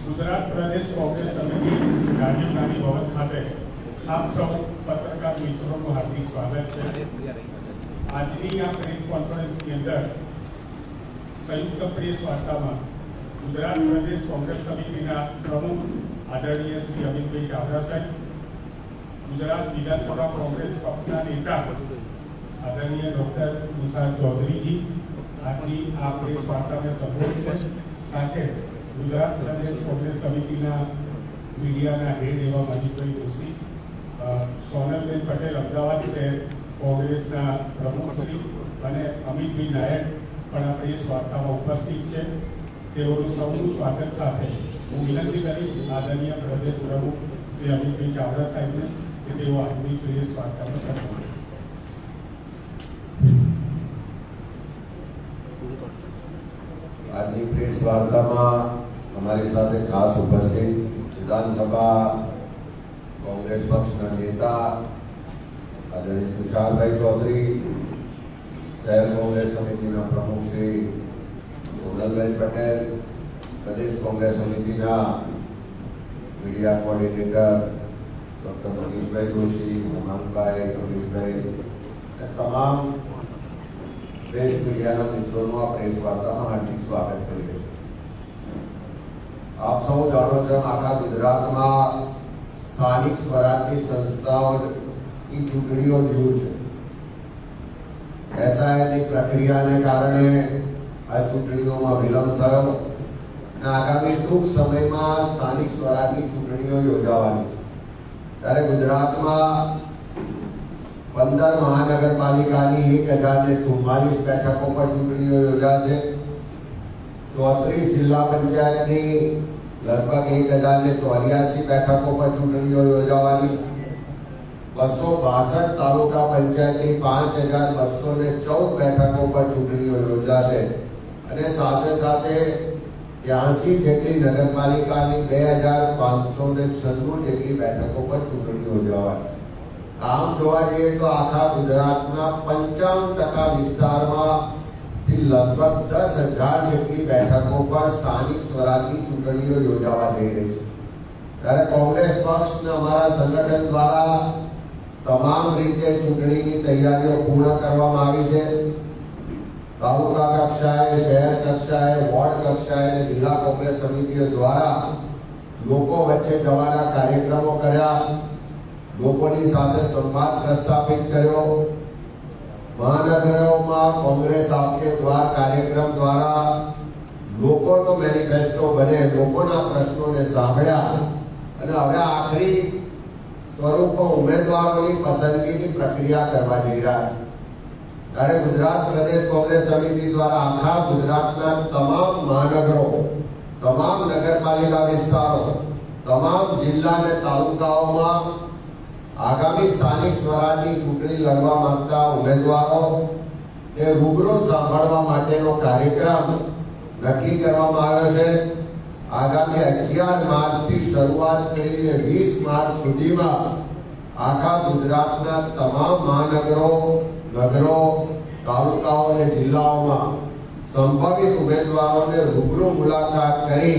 ગુજરાત પ્રદેશ કોંગ્રેસ સમિતિ રાજીવ ગાંધી ભવન ખાતે આપ સૌ પત્રકાર મિત્રોનું હાર્દિક સ્વાગત છે। આજની આ પ્રેસ કોન્ફરન્સની અંદર સંયુક્ત પ્રેસ વાર્તામાં ગુજરાત પ્રદેશ કોંગ્રેસ સમિતિના પ્રમુખ આદરણીય શ્રી અમિતભાઈ ચાવડા સાહેબ, ગુજરાત વિધાનસભા કોંગ્રેસ પક્ષના નેતા આદરણીય ડોક્ટર તુષાર ચૌધરીજી આજની આ પ્રેસ વાર્તાને સંબોધશે। સાથે ગુજરાત પ્રદેશ કોંગ્રેસ સમિતિના મીડિયાના હેડ એવા મનીષભાઈ જોશી, સોનલબેન પટેલ અમદાવાદ શહેર કોંગ્રેસના પ્રમુખશ્રી અને અમિતભાઈ નાયક પણ આ પ્રેસ વાર્તામાં ઉપસ્થિત છે। તેઓનું સૌનું સ્વાગત સાથે હું વિનંતી કરીશ આદરણીય પ્રદેશ પ્રમુખ શ્રી અમિતભાઈ ચાવડા સાહેબને કે તેઓ આજની પ્રેસ વાર્તામાં સંબોધે। આજની પ્રેસ વાર્તામાં हमारे साथ खास उपस्थित विधानसभा कांग्रेस पक्ष नेता आदरणीय तुषार भाई चौधरी, शहर कांग्रेस समिति प्रमुख श्री सोनल पटेल, प्रदेश कांग्रेस समिति मीडिया कोऑर्डिनेटर डॉक्टर मनीष भाई जोशी, हेमंत भाई, अमीश भाई, तमाम प्रेस मीडिया मित्रों आ प्रेस वार्ता में हार्दिक स्वागत कर। आप सब जानो छो आखा गुजरात में स्थानिक स्वराज्य संस्थाओं की चूंटणीओ दूर है। एसआईआरनी प्रक्रिया ने कारणे आ चूंटणीओ में विलंब थयो ने आगामी टूंक समय में स्थानिक स्वराज्य चूंटणीओ योजावानी छे। त्यारे गुजरात में 15 महानगरपालिका की 1044 बैठकों पर चूंटणीओ योजाशे। 34 जिला पंचायत की लगभग 1084 बैठकों पर चूंटणीओ योजावानी। 262 तालुका पंचायत की 5214 बैठकों पर चूंटणीओ योजाशे અને સાથે સાથે 83 જેટલી નગરપાલિકાની 2596 જેટલી બેઠકો પર ચૂંટણી યોજાવાની। આમ જોવા જઈએ તો આખા ગુજરાતના 55% વિસ્તારમાં लगभग 10,000 જેટલી બેઠકો પર સ્થાનિક સ્વરાજની ચૂંટણીઓ યોજાવા જઈ રહી છે। ત્યારે કોંગ્રેસ પક્ષને અમારા સંગઠન દ્વારા તમામ રીતે ચૂંટણીની તૈયારીઓ પૂર્ણ કરવામાં આવી છે। તાલુકા કક્ષાએ, શહેર કક્ષાએ, વોર્ડ કક્ષાએ અને જિલ્લા કોંગ્રેસ સમિતિઓ દ્વારા લોકો વચ્ચે જવાના કાર્યક્રમો કર્યા, લોકોની સાથે સંવાદ પ્રસ્થાપિત કર્યો। महानगरों में कांग्रेस आपके द्वार कार्यक्रम द्वारा लोगों तो मैनिफेस्टो बने, लोगों प्रश्नों ने सांभळ्या अने हवे आखरी स्वरूप उम्मीदवारों की पसंदगी की प्रक्रिया करवा जई रह्या छे। त्यारे गुजरात प्रदेश कांग्रेस समिति द्वारा आखा गुजरातना तमाम महानगरों, तमाम नगरपालिका विस्तारों, तमाम जिला ने तालुकाओं में आगामी स्थानिक स्वराजनी चूंटणी लड़वा मांगता उम्मीदवारों ने रूबरू सांभळवा माटेनो कार्यक्रम नक्की करवामां आव्यो छे। आगामी 11 मार्च थी शरूआत करीने 20 मार्च सुधीमां आखा गुजरातना तमाम महानगरों, नगरों, तालुकाओं ने जिल्लाओमां संभावित उम्मीदवारोने रूबरू मुलाकात करी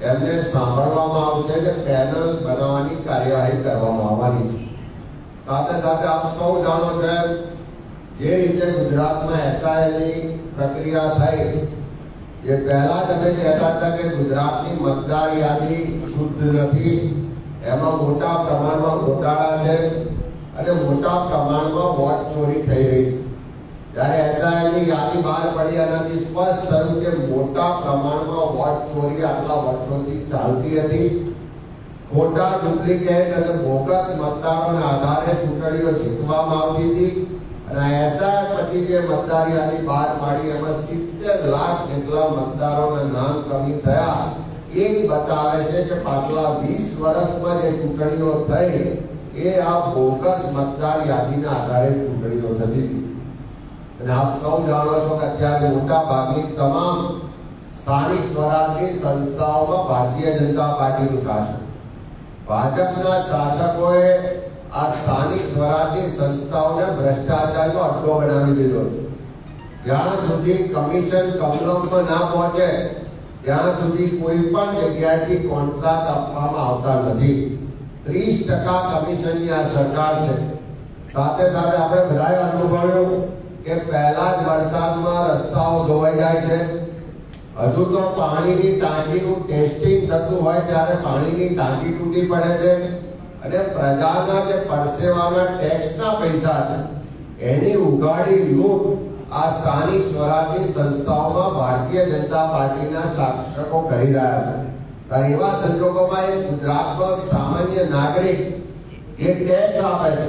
एमने सांभळवामां आवशे के पेनल बनाववानी कार्यवाही करवामां आववानी छे। साथे साथे आप सौ जानो छे जे रीते गुजरात में एसआईआरनी प्रक्रिया थई, ये पहला तमे कहता था कि गुजरात की मतदार यादी शुद्ध नहीं, एमां मोटा प्रमाण में घोटाळा छे अने मोटा प्रमाण में वोट चोरी थई रही छे। त्यारे एसआईआरनी यादी बहार पड़ी एनाथी स्पष्ट थयुं के मोटा प्रमाण में वोट चोरी आटला वर्षोथी चालती हती। खोटा डुप्लिकेट અને બોગસ મતદારોના આધારે ચૂંટણીઓ જીતવામાં આવતી હતી અને એસઆઈઆર પછી જે મતદાર યાદી બહાર પાડી એમાં 70 લાખ જેટલા મતદારોના નામ કમી થયા। એ બતાવે છે કે પાછલા 20 વર્ષમાં જે ચૂંટણીઓ થઈ એ આ બોગસ મતદાર યાદીના આધારે ચૂંટણીઓ થતી હતી। અને આપ સૌ જાણો છો કે અત્યારે મોટા ભાગની તમામ સ્થાનિક સ્વરાજની સંસ્થાઓમાં ભારતીય જનતા પાર્ટીનું શાસન, भाजपा शासकोए आ स्थानिक स्वराज्य संस्थाओं भ्रष्टाचार को अड्डो बनावी दीधो। ज्यां सुधी कमीशन कमलम में ना पहुंचे ત્યાં સુધી કોઈ પણ જગ્યાએથી કોન્ટ્રાક્ટ આપવામાં આવતા નથી. 30% કમિશનની આ સરકાર છે. સાથે સાથે આપણે બધાએ અનુભવ્યું કે પહેલા જ વરસાદમાં રસ્તાઓ ધોવાઈ જાય છે. હજુ તો પાણીની ટાંકીનું ટેસ્ટિંગ થતું હોય ત્યારે પાણીની ટાંકી તૂટી પડે છે અને પ્રજાના જે પરસેવાના ટેક્સના પૈસા છે એની ઉગાડી લૂંટ આ સ્થાનિક સ્વરાજની સંસ્થાઓમાં ભારતીય જનતા પાર્ટીના શાસકો કરી રહ્યા છે. ત્યારે એવા સંજોગોમાં એક ગુજરાતનો સામાન્ય નાગરિક જે ટેક્સ આપે છે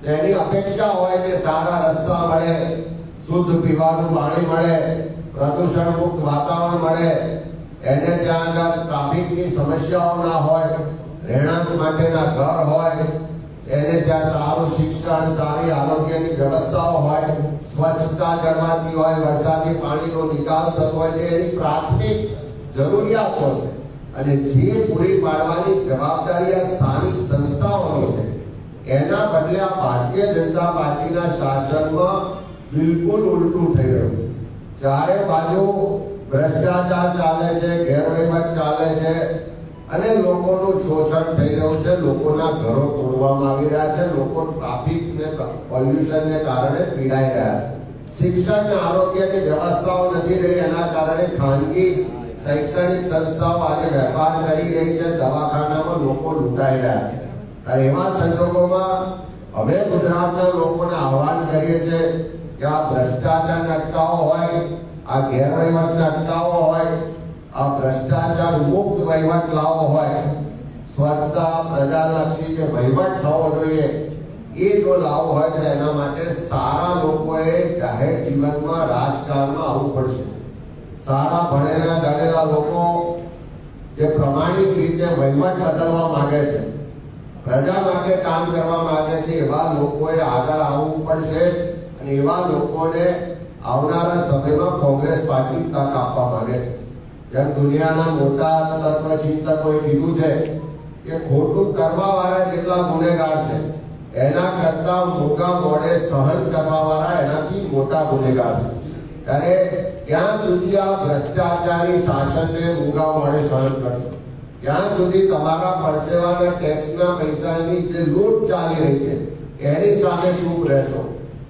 તેની અપેક્ષા હોય કે સારા રસ્તા મળે, શુદ્ધ પીવાનું પાણી મળે, પ્રદૂષણ મુક્ત વાતાવરણ મળે, એને ત્યાં આગળ ટ્રાફિકની સમસ્યાઓ ના હોય, રહેણાંક માટેના ઘર હોય, એને ત્યાં સારું શિક્ષણ, સારી આરોગ્યની વ્યવસ્થાઓ હોય, સ્વચ્છતા જળવાતી હોય, વરસાદી પાણીનો નિકાલ થતો હોય, જે એની પ્રાથમિક જરૂરિયાતો છે અને જે પૂરી પાડવાની જવાબદારી આ સ્થાનિક સંસ્થાઓની છે. એના બદલે આ ભારતીય જનતા પાર્ટીના શાસનમાં બિલકુલ ઉલટું થઈ રહ્યું છે. ચારે બાજુ ભ્રષ્ટાચાર ચાલે છે, ગેરવહીવટ ચાલે છે અને લોકોનું શોષણ થઈ રહ્યું છે. લોકોના ઘરો તોડવામાં આવી રહ્યા છે. લોકો ટ્રાફિક ને પોલ્યુશનને કારણે પીડાઈ રહ્યા છે. શિક્ષણ અને આરોગ્યની વ્યવસ્થાઓ નથી રહી, એના કારણે ખાનગી શૈક્ષણિક સંસ્થાઓ આજે વેપાર કરી રહી છે. દવાખાનામાં લોકો લૂંટાઈ રહ્યા છે. ત્યારે એવા સંજોગોમાં અમે ગુજરાતના લોકોને આહ્વાન કરીએ છીએ કે આ ભ્રષ્ટાચારને અટકાવો હોય, આ ગેરવહીવટને અટકાવો હોય, આ ભ્રષ્ટાચાર મુક્ત વહીવટ લાવવો હોય, સ્વચ્છતા પ્રજાલક્ષી જે વહીવટ થવો જોઈએ એ જો લાવવો હોય તો એના માટે સારા લોકોએ જાહેર જીવનમાં રાજકારણમાં આવવું પડશે. સારા ભણેલા ગણેલા લોકો જે પ્રમાણિક રીતે વહીવટ બદલવા માંગે છે, પ્રજા માટે કામ કરવા માંગે છે, એવા લોકોએ આગળ આવવું પડશે અને એવા લોકોને આવનારા સમયમાં કોંગ્રેસ પાર્ટી તક આપવા માંગે છે. જેમ દુનિયાના મોટા તત્વચિંતકોએ કીધું છે કે ખોટું કરવા વાળા જેટલા ગુનેગાર છે એના કરતા મોટા મોડે સહન કરવા વાળા એનાથી મોટા ગુનેગાર છે. ત્યારે ક્યાં સુધી આ ભ્રષ્ટાચારી શાસનને મોંઘા મોડે સહન કરશો? ત્યાં સુધી તમારા પરસેવાના ટેક્સના પૈસાની જે લૂંટ ચાલી રહી છે એની સામે ચૂપ રહેશો?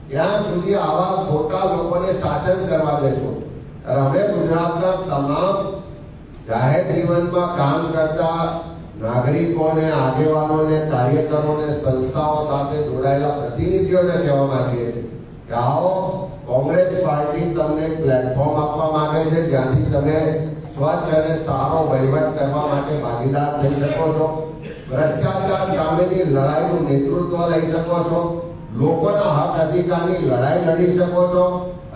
ત્યાં સુધી આવા ખોટા લોકોને શાસન કરવા દેશો? અમે ગુજરાતના તમામ જાહેર જીવનમાં કામ કરતા નાગરિકોને, આગેવાનોને, કાર્યકરોને, સંસ્થાઓ સાથે જોડાયેલા પ્રતિનિધિઓને કહેવા માંગીએ છીએ કે આવો, કોંગ્રેસ પાર્ટી તમને પ્લેટફોર્મ આપવા માંગે છે જ્યાંથી તમે સ્વચ્છ અને સારો વહીવટ કરવા માટે ભાગીદાર થઈ શકો છો, ભ્રષ્ટાચાર સામેની લડાઈનું નેતૃત્વ લઈ શકો છો, લોકોના હક અધિકારની લડાઈ લડી શકો છો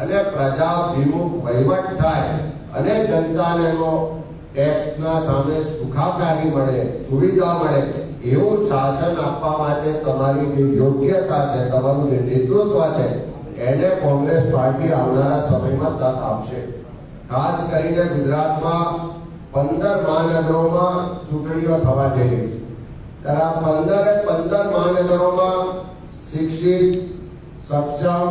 અને પ્રજાભિમુખ વહીવટ થાય અને જનતાને ટેક્સના સામે સુખાકારી મળે, સુવિધા મળે એવું શાસન આપવા માટે તમારી જે યોગ્યતા છે, તમારું જે નેતૃત્વ છે એને કોંગ્રેસ પાર્ટી આવનારા સમયમાં તક આપશે. ખાસ કરીને ગુજરાતમાં 15 મહાનગરોમાં ચૂંટણીઓ થવા જઈ રહી છે. ત્યારે 15 મહાનગરોમાં શિક્ષિત, સક્ષમ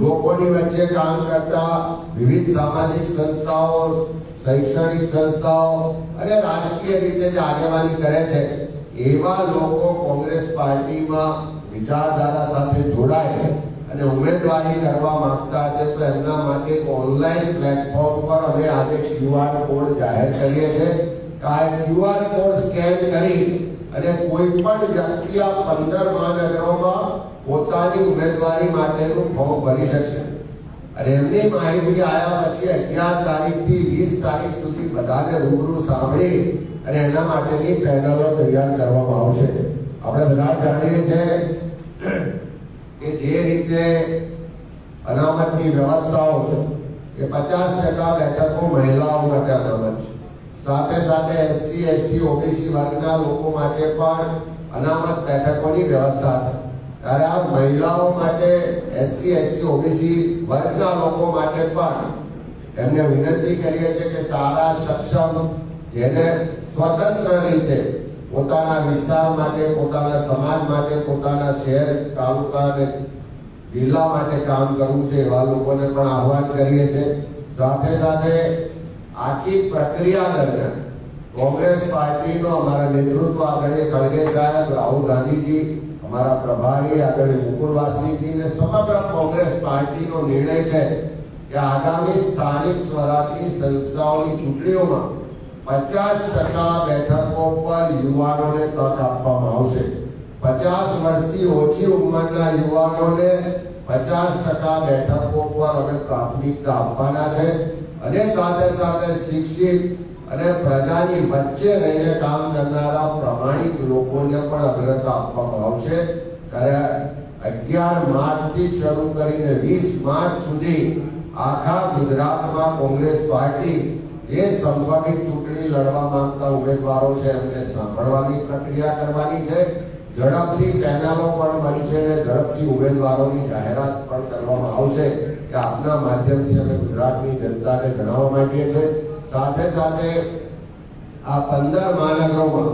લોકોની વચ્ચે કામ કરતા વિવિધ સામાજિક સંસ્થાઓ, શૈક્ષણિક સંસ્થાઓ અને રાજકીય રીતે જે આગેવાની કરે છે એવા લોકો કોંગ્રેસ પાર્ટીમાં વિચારધારા સાથે જોડાય અને ઉમેદવારી કરવા માંગતા હશે તો એમના માટે ઓનલાઈન પ્લેટફોર્મ પર અમે આજે QR કોડ જાહેર કરીએ છીએ. આ QR કોડ સ્કેન કરી અને કોઈ પણ વ્યક્તિ આ 15 મહાનગરોમાં પોતાની ઉમેદવારી માટેનું ફોર્મ ભરી શકશે અને એમની માહિતી આવ્યા પછી 11 તારીખથી 20 તારીખ સુધી બધાને રૂબરૂ સાંભળી અને એના માટેની પેનલો તૈયાર કરવામાં આવશે. આપણે બધા જાણીએ છીએ કે જે રીતે અનામતની વ્યવસ્થાઓ છે કે 50% બેઠકો મહિલાઓ માટે અનામત છે. સાથે સાથે SC, ST, OBC વર્ગના લોકો માટે પણ અનામત બેઠકોની વ્યવસ્થા છે. ત્યારે આ મહિલાઓ માટે, SC, ST, OBC વર્ગના લોકો માટે પણ એમને વિનંતી કરીએ છીએ કે સારા, સક્ષમ, જેને સ્વતંત્ર રીતે પોતાના વિસ્તાર માટે, પોતાના સમાજ માટે, પોતાના શહેર, તાલુકા અને જિલ્લા માટે કામ કરવું છે એવા લોકોને પણ આહ્વાન કરીએ છીએ. સાથે સાથે આખી પ્રક્રિયા દરમિયાન કોંગ્રેસ પાર્ટીનો અમારા નેતૃત્વ આદરણીય ખડગે સાહેબ, રાહુલ ગાંધીજી, અમારા પ્રભારી આદરણીય મુકુલ વાસનિકજી ને સમગ્ર કોંગ્રેસ પાર્ટીનો નિર્ણય છે કે આગામી સ્થાનિક સ્વરાજની સંસ્થાઓની ચૂંટણીઓમાં 50% બેઠકો પર યુવાનોને તક આપવામાં આવશે. 50 વર્ષથી ઓછી ઉંમરના યુવાનોને 50% બેઠકો પર અમે પ્રાથમિકતા આપવાના છે અને સાથે સાથે શિક્ષિત અને પ્રજાની વચ્ચે રહીને કામ કરનારા પ્રમાણિક લોકોને પણ અગ્રતા આપવામાં આવશે. ત્યારે 11 માર્ચથી શરૂ કરીને 20 માર્ચ સુધી આખા ગુજરાતમાં કોંગ્રેસ પાર્ટી જે સંભવિત ચૂંટણી લડવા માંગતા ઉમેદવારો છે એમને સાંભળવાની પ્રક્રિયા કરવાની છે. ઝડપથી પેનલો પણ બનશે અને ઝડપથી ઉમેદવારોની જાહેરાત પણ કરવામાં આવશે કે આપના માધ્યમથી અમે ગુજરાતની જનતાને જણાવવા માંગીએ છીએ. સાથે સાથે આ 15 મહાનગરોમાં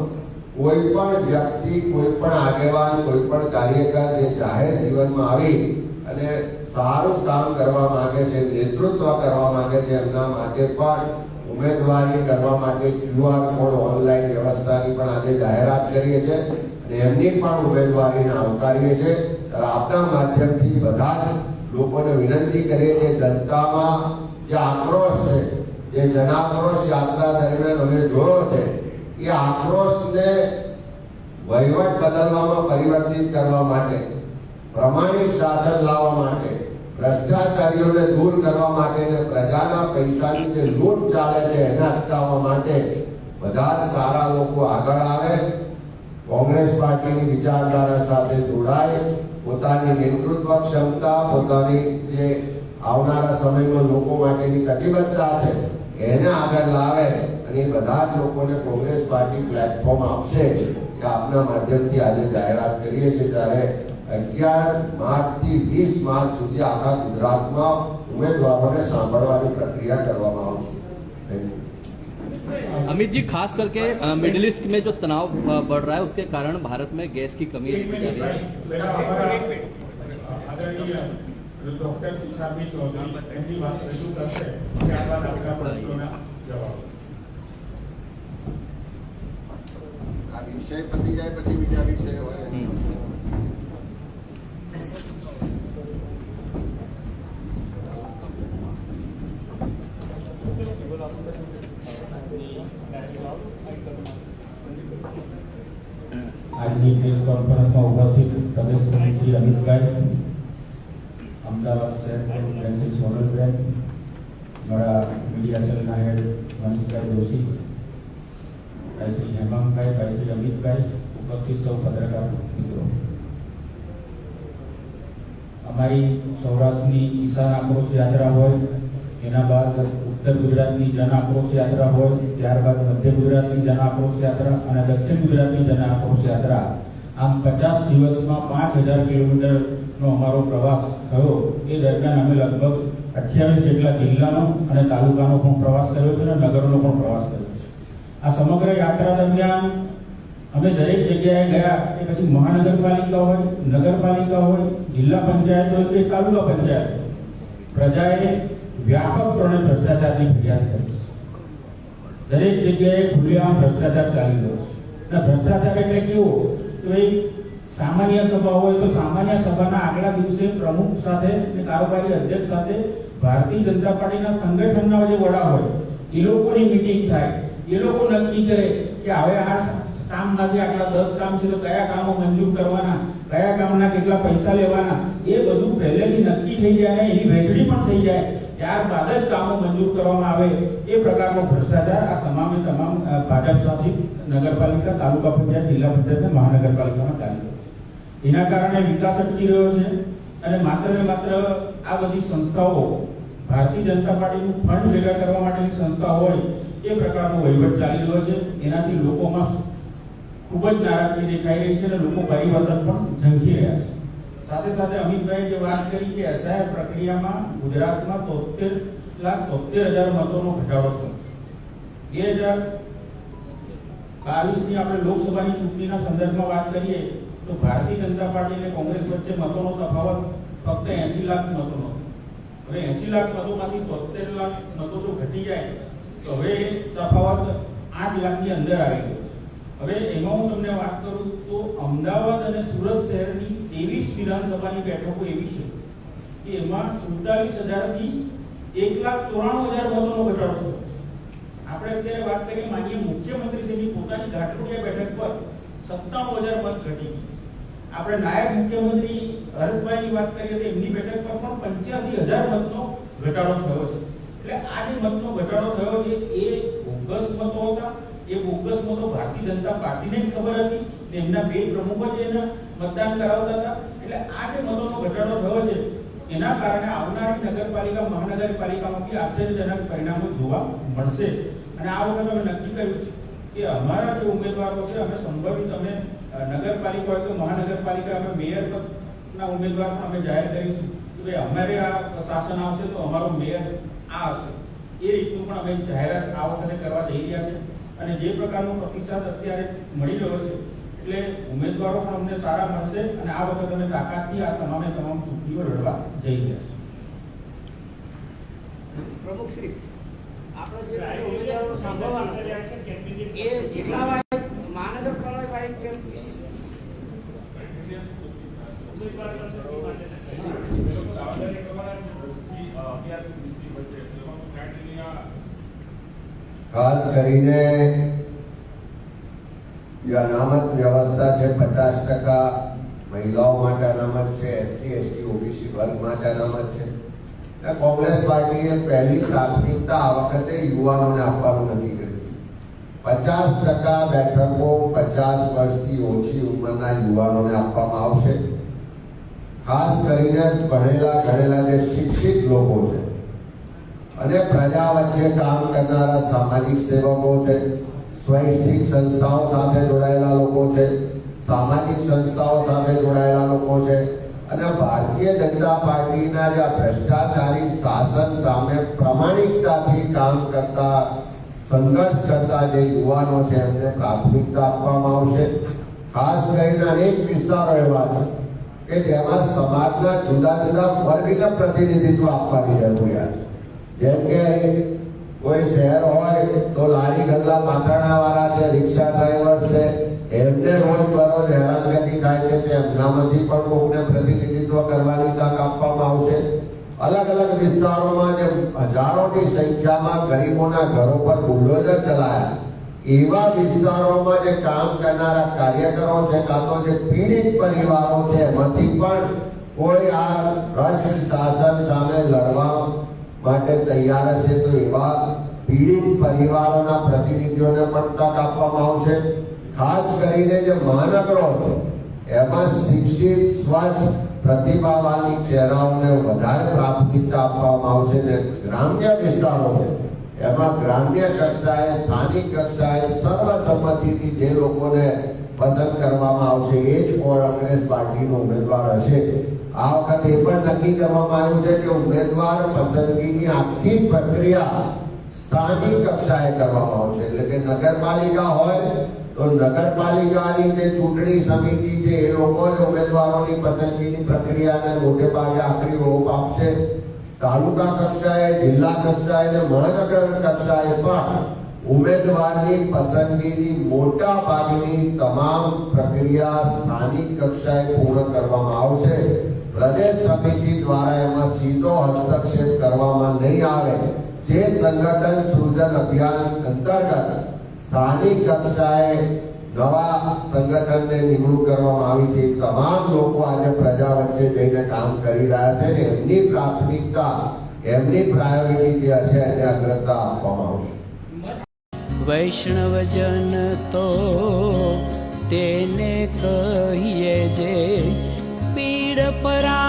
કોઈ પણ વ્યક્તિ, કોઈ પણ આગેવાન, કોઈ પણ કાર્યકર જે જાહેર જીવનમાં આવી અને સારું કામ કરવા માંગે છે, નેતૃત્વ કરવા માંગે છે, એમના માટે પણ ઉમેદવારી કરવા માટે QR કોડ ઓનલાઈન વ્યવસ્થાની પણ આજે જાહેરાત કરીએ છીએ અને એમની પણ ઉમેદવારીને આવકારીએ છીએ. ત્યારે આપના માધ્યમથી બધા જ લોકોને વિનંતી કરીએ કે જનતામાં જે આક્રોશ છે, જે જનાક્રોશ યાત્રા દરમિયાન અમે જોયો છે, એ આક્રોશને વહીવટ બદલવામાં પરિવર્તિત કરવા માટે, પ્રમાણિક શાસન લાવવા માટે, ભ્રષ્ટાચારીઓને દૂર કરવા માટે અને પ્રજાના પૈસાની જે લૂંટ ચાલે છે એને અટકાવવા માટે બધા જ સારા લોકો આગળ આવે, કોંગ્રેસ પાર્ટીની વિચારધારા સાથે જોડાય, પોતાની નેતૃત્વ ક્ષમતા, પોતાની જે આવનારા સમયમાં લોકો માટેની કટિબદ્ધતા છે એને આગળ લાવે અને એ બધા જ લોકોને કોંગ્રેસ પાર્ટી પ્લેટફોર્મ આપશે કે આપના માધ્યમથી આજે જાહેરાત કરીએ છીએ. ત્યારે 11 માર્ચથી 20 માર્ચ સુધી આખા ગુજરાતમાં ઉમેદવારોને સાંભળવાની પ્રક્રિયા કરવામાં આવશે. अमित जी, खास करके मिडिल ईस्ट में जो तनाव बढ़ रहा है उसके कारण भारत में गैस की कमी देखी जा रही है. मेरा हमारा आदरणीय डॉक्टर तुषारजी चौधरी एमनी बात रजू करते ત્યારબાદ આપણા પ્રશ્નોના જવાબ. આ વિષય પતી જાય પછી બીજા વિષય હોય. આજની પ્રેસ કોન્ફરન્સમાં ઉપસ્થિત પ્રદેશ પ્રમુખ શ્રી અમિતભાઈ, અમદાવાદ શહેર ફ્રેન્સિસ સોનલબેન, મારા મીડિયા સેલના હેડ મનીષભાઈ જોશી, ભાઈ શ્રી હેમાંગભાઈ, ભાઈ શ્રી અમિતભાઈ, ઉપસ્થિત સૌ પત્રકાર મિત્રો, અમારી સૌરાષ્ટ્રની ઈશાન આક્રોશ યાત્રા હોય, એના બાદ ઉત્તર ગુજરાતની જન આક્રોશ યાત્રા હોય, ત્યારબાદ મધ્ય ગુજરાતની જન આક્રોશ યાત્રા અને દક્ષિણ ગુજરાતની જન આક્રોશ યાત્રા, આમ 50 દિવસમાં 5000 કિલોમીટરનો અમારો પ્રવાસ થયો. એ દરમિયાન અમે લગભગ 28 જેટલા જિલ્લાનો અને તાલુકાનો પણ પ્રવાસ કર્યો છે અને નગરોનો પણ પ્રવાસ કર્યો છે. આ સમગ્ર યાત્રા દરમિયાન અમે દરેક જગ્યાએ ગયા, કે પછી મહાનગરપાલિકા હોય, નગરપાલિકા હોય, જિલ્લા પંચાયત હોય કે તાલુકા પંચાયત, પ્રજાએ વ્યાપકપણે ભ્રષ્ટાચારની ફરિયાદ કરી છે. દરેક જગ્યાએ ખુલ્લેઆમ ભ્રષ્ટાચાર ચાલી રહ્યો છે. અને ભ્રષ્ટાચાર એટલે કેવો કે ભાઈ સામાન્ય સભા હોય તો સામાન્ય સભાના આગલા દિવસે પ્રમુખ સાથે અને કારોબારી અધ્યક્ષ સાથે ભારતીય જનતા પાર્ટીના સંગઠનના જે વડા હોય એ લોકોની મીટિંગ થાય. એ લોકો નક્કી કરે કે હવે આ કામ નથી, આટલા 10 કામ છે તો કયા કામો મંજૂર કરવાના, કયા કામના કેટલા પૈસા લેવાના, એ બધું પહેલેથી નક્કી થઈ જાય અને એની વહેંચણી પણ થઈ જાય. ત્યારબાદ જ કામો મંજૂર કરવામાં આવે. એ પ્રકારનો ભ્રષ્ટાચાર આ તમામે તમામ ભાજપ શાસિત નગરપાલિકા, તાલુકા પંચાયત, જિલ્લા પંચાયત અને મહાનગરપાલિકામાં ચાલી રહ્યો છે. એના કારણે વિકાસ અટકી રહ્યો છે અને માત્ર ને માત્ર આ બધી સંસ્થાઓ ભારતીય જનતા પાર્ટીનું ફંડ ભેગા કરવા માટેની સંસ્થા હોય એ પ્રકારનો વહીવટ ચાલી રહ્યો છે. એનાથી લોકોમાં ખૂબ જ નારાજગી દેખાઈ રહી છે અને લોકો પરિવર્તન પણ ઝંખી રહ્યા છે. સાથે સાથે અમિતભાઈ જે વાત કરી કે SIR પ્રક્રિયામાં ગુજરાતમાં 73,73,000 મતોનો ઘટાડો થયો. 2022ની આપણે લોકસભાની ચૂંટણીના સંદર્ભમાં વાત કરીએ તો ભારતીય જનતા પાર્ટી અને કોંગ્રેસ વચ્ચે મતોનો તફાવત ફક્ત 80 લાખ મતોનો. હવે 80 લાખ મતોમાંથી 73 લાખ મતો જો ઘટી જાય તો હવે તફાવત 8 લાખની અંદર આવી ગયો છે. હવે એમાં હું તમને વાત કરું તો અમદાવાદ અને સુરત શહેરની 23 વિધાનસભાની બેઠકો એવી છે કે એમાં 47,000 થી 1,94,000 મતોનો ઘટાડો થયો છે. આપણે અત્યારે વાત કરીએ માનનીય મુખ્યમંત્રીશ્રીની પોતાની ઘાટલોડિયા બેઠક પર 97,000 મત ઘટી ગઈ. આપણે નાયબ મુખ્યમંત્રી હર્ષભાઈની વાત કરીએ તો એમની બેઠક પર પણ 85,000 મતનો ઘટાડો થયો છે. એટલે આ જે મતનો ઘટાડો થયો છે એ બોગસ મતો હતા. એ બોગસ મતો ભારતીય જનતા પાર્ટીને જ ખબર હતી ને એમના બે પ્રમુખો જ એના મતદાન કરાવતા હતા. એટલે આ જે મતોનો ઘટાડો થયો છે એના કારણે આવનારી નગરપાલિકા મહાનગરપાલિકામાં બી આશ્ચર્યજનક પરિણામો જોવા મળશે. અને આ વખતે અમે નક્કી કર્યું છે કે અમારા જે ઉમેદવારો છે અમે સંભવિત અમે નગરપાલિકા હોય કે મહાનગરપાલિકા અમે મેયર પદના ઉમેદવાર પણ અમે જાહેર કરીશું કે ભાઈ અમારે આ શાસન આવશે તો અમારો મેયર આ હશે. એ રીતનું પણ અમે જાહેરાત આ વખતે કરવા જઈ રહ્યા છે. અને જે પ્રકારનો પ્રતિસાદ અત્યારે મળી રહ્યો છે એટલે ઉમેદવારો પણ અમને સારા મળશે અને આ વખતે અમે તાકાતથી આ તમામ ચૂંટણીઓ લડવા જઈ રહ્યા છીએ. પ્રમુખ શ્રી, આપણે જે ઉમેદવારો સાંભળવાના એ જેટલા વાર મહાનગરપાલિકા ખાસ કરીને જે અનામત વ્યવસ્થા છે 50% મહિલાઓ માટે અનામત છે, SC ST OBC વર્ગ માટે અનામત છે. કોંગ્રેસ પાર્ટીએ પહેલી પ્રાથમિકતા આ વખતે યુવાનોને આપવાનું નક્કી કર્યું છે. 50% બેઠકો 50 વર્ષથી ઓછી ઉંમરના યુવાનોને આપવામાં આવશે. ખાસ કરીને ભણેલા ગણેલા જે શિક્ષિત લોકો છે અને પ્રજા વચ્ચે કામ કરનારા સામાજિક સેવકો છે, સ્વૈચ્છિક સંસ્થાઓ સાથે જોડાયેલા લોકો છે, સામાજિક સંસ્થાઓ સાથે જોડાયેલા લોકો છે અને ભારતીય જનતા પાર્ટીના જે ભ્રષ્ટાચારી શાસન સામે પ્રામાણિકતાથી કામ કરતા સંઘર્ષ કરતા જે યુવાનો છે એમને પ્રાથમિકતા આપવામાં આવશે. ખાસ કરીને અનેક વિસ્તારો એવા છે કે જેમાં સમાજના જુદા જુદા વર્ગને પ્રતિનિધિત્વ આપવાની જરૂરિયાત છે. જેમ કે કોઈ શહેર હોય તો લારી ગલ્લા પાથરણા વાળા છે, રિક્ષા ડ્રાઈવર છે, એમને રોજબરોજ હેરાનગતિ થાય છે તેમનામાંથી પણ કોઈને પ્રતિનિધિત્વ કરવાની તક આપવામાં આવશે. અલગ અલગ વિસ્તારોમાં જે હજારોની સંખ્યામાં ગરીબોના ઘરો પર બુલડોઝર ચલાયા એવા વિસ્તારોમાં જે કામ કરનારા કાર્યકરો છે કાં તો જે પીડિત પરિવારો છે એમાંથી પણ કોઈ આ ભ્રષ્ટ શાસન સામે લડવા માટે તૈયાર હશે તો એવા પીડિત પરિવારોના પ્રતિનિધિઓને પણ તક આપવામાં આવશે. ખાસ કરીને જે મહાનગરો છે એમાં શિક્ષિત સ્વચ્છ પ્રતિભાવાન ચહેરાઓને વધારે પ્રાથમિકતા આપવામાં આવશે ને ગ્રામ્ય વિસ્તારો છે એમાં ગ્રામ્ય કક્ષાએ સ્થાનિક કક્ષાએ સર્વસંમતિથી જે લોકોને પસંદ કરવામાં આવશે એ જ કોંગ્રેસ પાર્ટીનો ઉમેદવાર હશે. આ વખતે એ પણ નક્કી કરવામાં આવ્યું છે કે ઉમેદવાર પસંદગીની આખી પ્રક્રિયા સ્થાનિક કક્ષાએ કરવામાં આવશે. એટલે કે નગરપાલિકા હોય તો નગરપાલિકાની જે ચૂંટણી સમિતિ છે એ લોકો જ ઉમેદવારોની પસંદગીની પ્રક્રિયાને મોટે ભાગે આખરી ઓપ આપશે. તાલુકા કક્ષાએ, જિલ્લા કક્ષાએ અને મહાનગર કક્ષાએ પણ ઉમેદવારની પસંદગીની મોટા ભાગની તમામ પ્રક્રિયા સ્થાનિક કક્ષાએ પૂર્ણ કરવામાં આવશે. પ્રદેશ સમિતિ દ્વારા એમાં સીધો હસ્તક્ષેપ કરવામાં નહીં આવે. જે સંગઠન સૃજન અભિયાન અંતર્ગત સ્થાનિક કક્ષાએ નવા સંગઠનને નિમણૂક કરવામાં આવી છે તમામ લોકો આજે પ્રજા વચ્ચે જઈને કામ કરી રહ્યા છે ને એમની પ્રાથમિકતા, એમની પ્રાયોરિટી જે હશે એને અગ્રતા આપવામાં આવશે. વૈષ્ણવજન તો તેને કહીએ જે પીડ પરા